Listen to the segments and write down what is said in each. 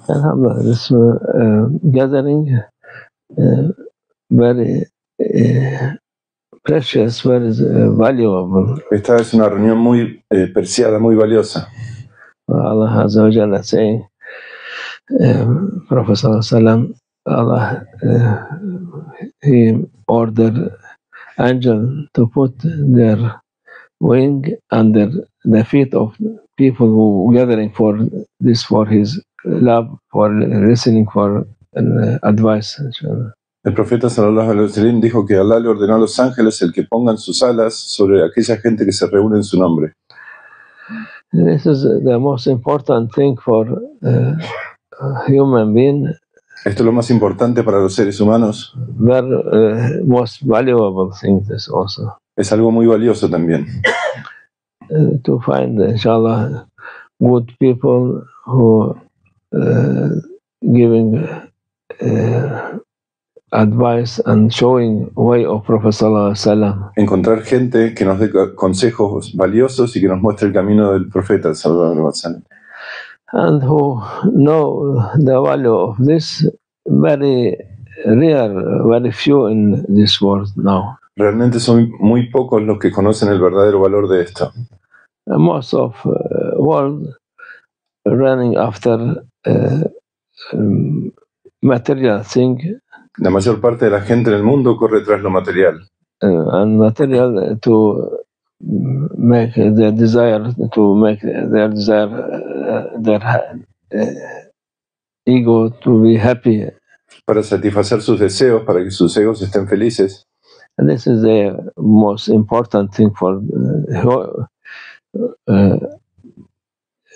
Alhamdulillah, this gathering very precious, very valuable. Esta es una reunión muy preciada, muy valiosa. Allah Azza wa Jalla saying, Prophet Sallallahu Alaihi Wasallam, Allah, He ordered angel to put their wing under the feet of people who gathering for this, for His love, for listening for advice. Inshallah. El profeta sallallahu alaihi wasallam dijo que Allah le ordenó a los ángeles el que pongan sus alas sobre aquella gente que se reúne en su nombre. This is the most important thing for human being. Esto es lo más importante para los seres humanos. Very most valuable thing this also. Es algo muy valioso también. To find, inshallah, good people who giving advice and showing way of Prophet Sallallahu Alaihi Wasallam. Encontrar gente que nos dé consejos valiosos y que nos muestre el camino del profeta sallallahu alaihi wasallam. And who know the value of this, very rare, very few in this world now. Realmente son muy pocos los que conocen el verdadero valor de esto. Most of world running after material thing. La mayor parte de la gente en el mundo corre tras lo material. And material to make their desire, their ego to be happy. Para satisfacer sus deseos, para que sus egos estén felices. And this is the most important thing for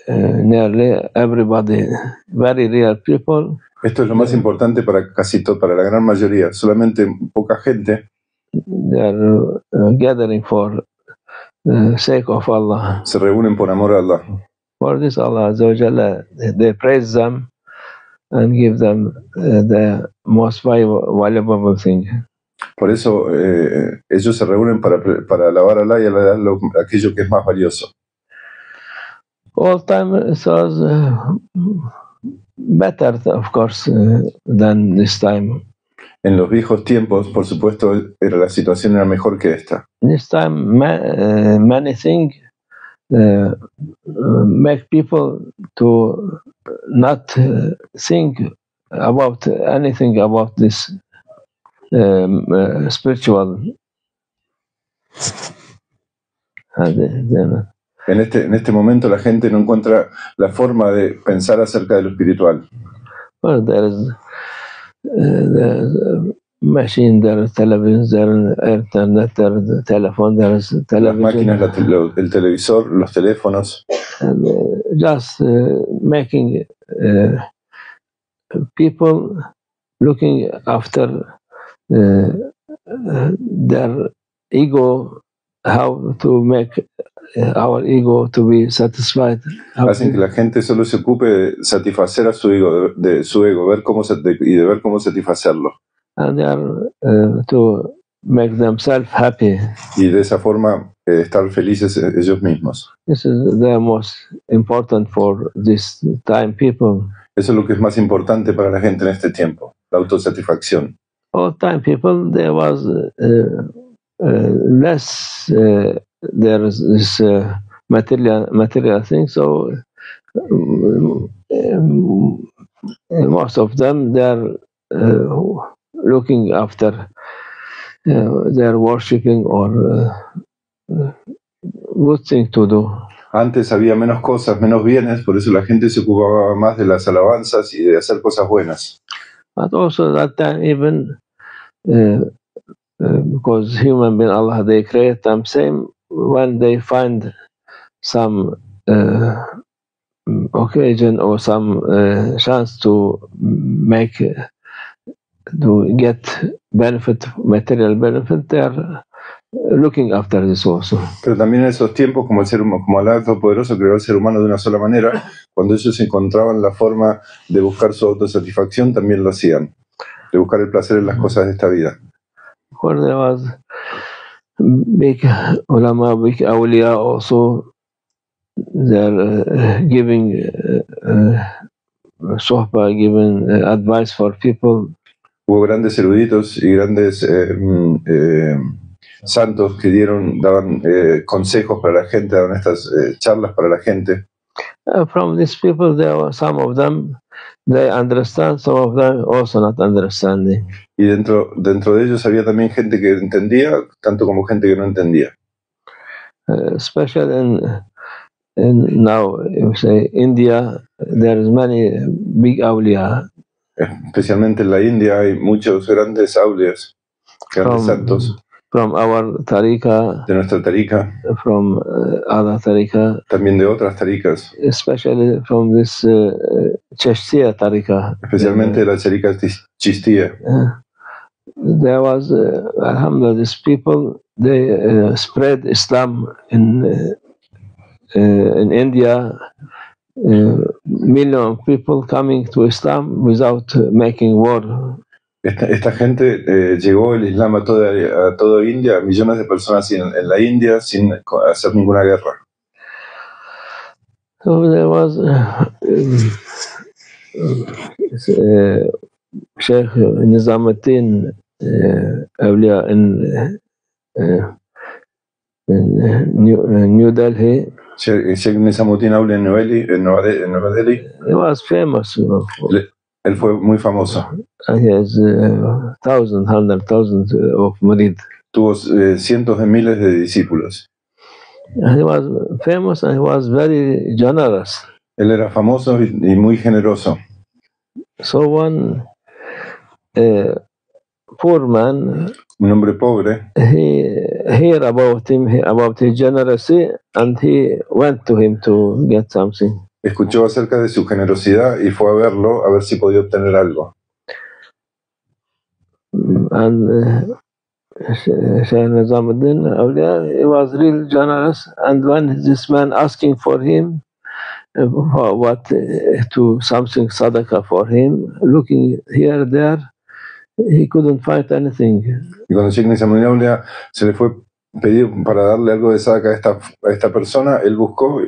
nearly everybody, very real people. Esto es lo más importante para casi todo, para la gran mayoría. Solamente poca gente. They are gathering for sake of Allah. Se reúnen por amor a Allah. For this, Allah Azza wa Jalla, they praise them and give them the most valuable thing. Por eso ellos se reúnen para alabar a Allah y alabar aquello que es más valioso. All time it was better, of course, than this time. En los viejos tiempos, por supuesto, la situación era mejor que esta. This time, many things make people to not think about anything about this spiritual. En este momento la gente no encuentra la forma de pensar acerca de lo espiritual. Well, there is the machine, there is television, there is internet, there is telephone, there is television. Las máquinas, el televisor, los teléfonos. And, just making people looking after their ego, how to make our ego to be satisfied. Hacen que la gente solo se ocupe de satisfacer a su ego, de su ego, ver y de ver cómo satisfacerlo. And they are to make themselves happy. Y de esa forma estar felices ellos mismos. This is the most important for this time people. Eso es lo que es más importante para la gente en este tiempo, la autosatisfacción. All time people, there was less. There is this material thing. So most of them, they are looking after their worshipping or good thing to do. Antes había menos cosas, menos bienes, por eso la gente se ocupaba más de las alabanzas y de hacer cosas buenas. But also that time, even because human being, Allah, they create them same when they find some occasion or some chance to make to get benefit, material benefit, they are looking after this also. Pero también en esos tiempos, como Allah Todopoderoso creó al ser humano de una sola manera, cuando ellos encontraban la forma de buscar su autosatisfacción, también lo hacían, de buscar el placer en las cosas de esta vida. Where there was big ulama, big awliya also, they are giving sohbah, giving advice for people. Hubo grandes eruditos y grandes santos que daban consejos para la gente, daban estas charlas para la gente. From these people, there were some of them, they understand, some of them also not understanding. Y dentro de ellos había también gente que entendía, tanto como gente que no entendía. Especially in now, you say India, there is many big awliya. Especialmente en la India hay muchos grandes awliyas, grandes santos. From our tariqa, de nuestra tariqa, from other tariqa, también de otras tariqas, especially from this Chishtiya tariqa, especialmente de la tariqa Chishtiya. There was, alhamdulillah, these people, they spread Islam in India, million of people coming to Islam without making war. Esta gente llegó el Islam a toda India, millones de personas en la India sin hacer ninguna guerra. So there was Sheikh Nizamuddin Awliya in New Delhi. Sheikh Nizamuddin Awliya en Nueva Delhi. He was famous. Él fue muy famoso. He has hundreds of murid. Tuvo cientos de miles de discípulos. He was famous and he was very generous. Él era famoso y muy generoso. So one poor man, un hombre pobre, he heard about him, about his generosity, and he went to him to get something. Escuchó acerca de su generosidad y fue a verlo a ver si podía obtener algo. And Shaykh Nizamuddin Awliya, he was real generous, and when this man asking for him to something sadaqah for him, looking here there, he couldn't find anything. Y cuando Sheikh Nizamuddin Awliya se le fue pedir para darle algo de sadaqah a esta persona, él buscó,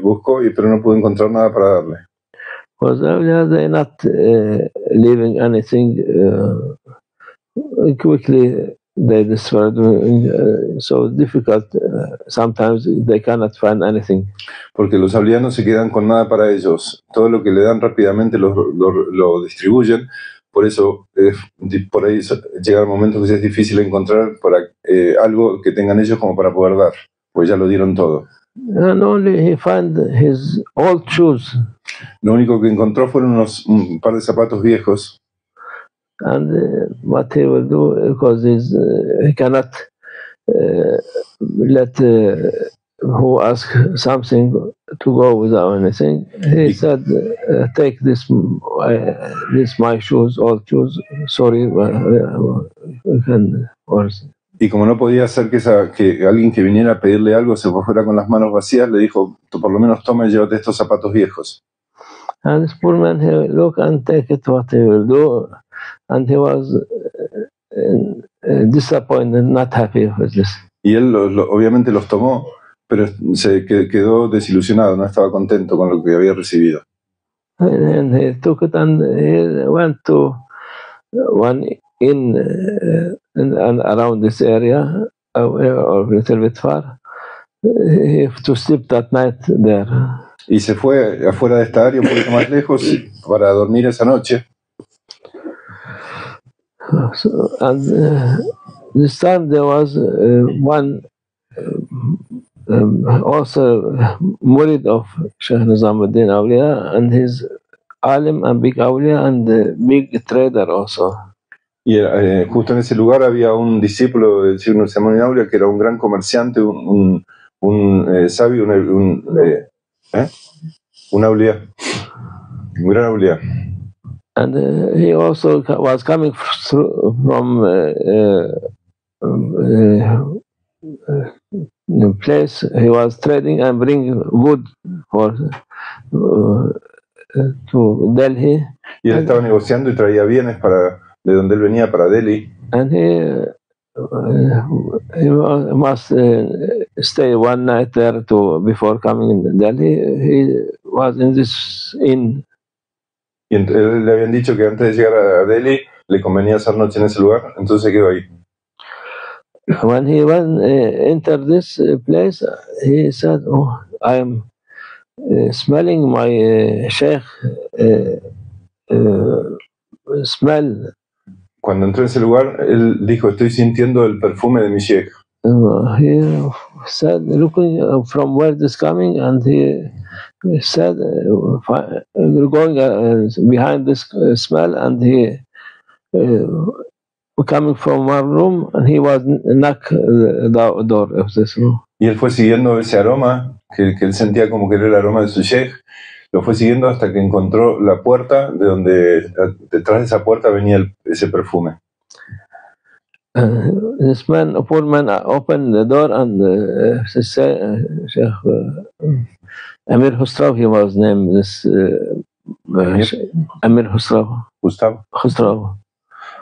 pero no pudo encontrar nada para darle. Because they're not leaving anything quickly. They destroy, so difficult. Sometimes they cannot find anything. Porque los awliya no se quedan con nada para ellos. Todo lo que le dan rápidamente lo distribuyen. Por eso, por ahí llega el momento que es difícil encontrar algo que tengan ellos como para poder dar, pues ya lo dieron todo. And only he found his old shoes. Lo único que encontró fueron un par de zapatos viejos. And what he will do, because he cannot let who ask something to go without anything. He said, "Take this my shoes, old shoes. Sorry, Y como no podía hacer que alguien que viniera a pedirle algo se fuera con las manos vacías, le dijo, por lo menos toma y llévate estos zapatos viejos. And this poor man, he will look and take it, what he will do. And he was disappointed, not happy with this. Y él obviamente los tomó, pero se quedó desilusionado, no estaba contento con lo que había recibido. And he took it and he went to one inn and around this area, or a little bit far. He have to sleep that night there. Y se fue afuera de esta área, un poquito más lejos, para dormir esa noche. So, and this time there was one also murid of Shaykh Nizamuddin Awliya, and his alim and big awliya and big trader also. Y justo en ese lugar había un discípulo del Shaykh Nizamuddin Awliya que era un gran comerciante, un sabio, un awliya, un gran awliya. And he also was coming through from the place he was trading and bringing wood for to Delhi. Y él estaba negociando y traía bienes de donde él venía para Delhi. And he must stay one night there before coming in Delhi. He was in this inn. Y él le habían dicho que antes de llegar a Delhi le convenía hacer noche en ese lugar, entonces se quedó ahí. When he entered this place, he said, "Oh, I am smelling my sheikh smell." Cuando entró en ese lugar, él dijo, estoy sintiendo el perfume de mi sheikh. He said, looking from where this coming, and he said, going behind this smell, and he coming from one room, and he was knock the door of this room. Y él fue siguiendo ese aroma, que él sentía como que era el aroma de su sheikh, lo fue siguiendo hasta que encontró la puerta, de donde detrás de esa puerta venía ese perfume. This man, a poor man, opened the door, and Sheikh Amir Khusraw, he was named this Amir Khusraw. Gustav. Khusraw.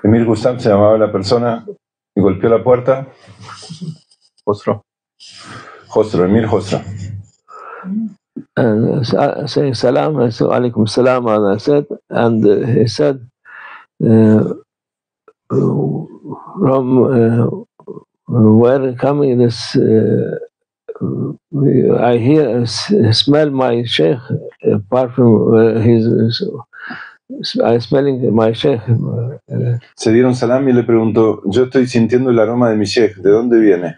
Emir Gustav se llamaba la persona y golpeó la puerta. Khosrow, Emir Khosrow. And saying salam, I said alaikum salam, and I said, and he said, from where coming this, I hear, smell my sheikh perfume, I smelling my sheikh. Se dieron salam y le preguntó, yo estoy sintiendo el aroma de mi sheikh, ¿de dónde viene?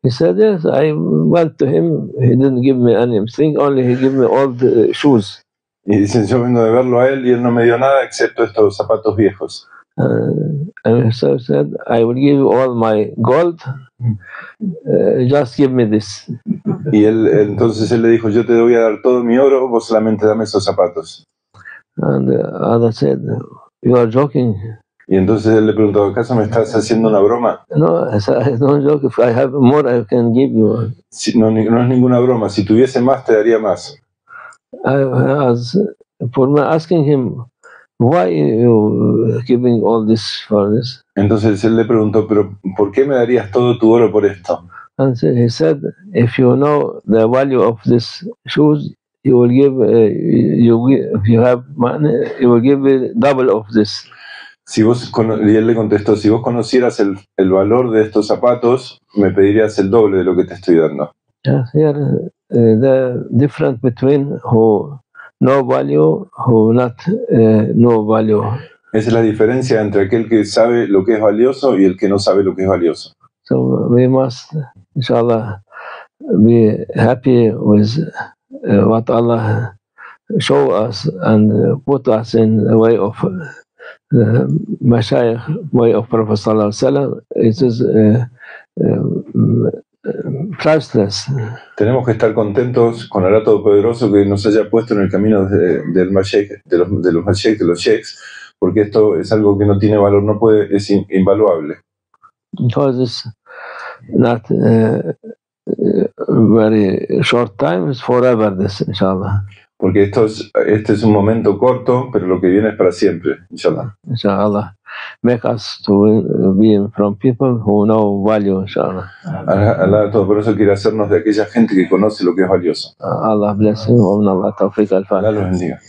He said, yes, I went to him, he didn't give me anything, only he gave me all the shoes. Y dicen, yo vengo de verlo a él y él no me dio nada excepto estos zapatos viejos. And so said, I will give you all my gold, just give me this. Y entonces él le dijo, yo te voy a dar todo mi oro, vos solamente dame esos zapatos. And the other said, you are joking. Y entonces él le preguntó, ¿acaso me estás haciendo una broma? No, I said, I don't joke. If I have more, I can give you. No es ninguna broma. Si tuviese más, te daría más. I was asking him, why you giving all this for this? Entonces él le preguntó, pero ¿por qué me darías todo tu oro por esto? And he said, if you know the value of these shoes, you will give. If you have money, you will give double of this. Y él le contestó, si vos conocieras el valor de estos zapatos, me pedirías el doble de lo que te estoy dando. Yes, here the difference between who know value, who not know value. Esa es la diferencia entre aquel que sabe lo que es valioso y el que no sabe lo que es valioso. So we must, inshallah, be happy with what Allah show us and put us in the way of Mashayikh, way of Prophet Sallallahu Alaihi Wasallam. It is priceless. Tenemos que estar contentos con Allah Todopoderoso que nos haya puesto en el camino del Mashayikh, de los Mashayikh, de los Sheikhs, porque esto es algo que no tiene valor, es invaluable. Because it's not very short time, it's forever this, inshallah. Porque este es un momento corto, pero lo que viene es para siempre, inshallah. Inshallah. Make us to be from people who know value, inshallah. Allah Todopoderoso quiere hacernos de aquella gente que conoce lo que es valioso. Allah bless you. Allah tawfiq al-Fatiha. Allah los bendiga.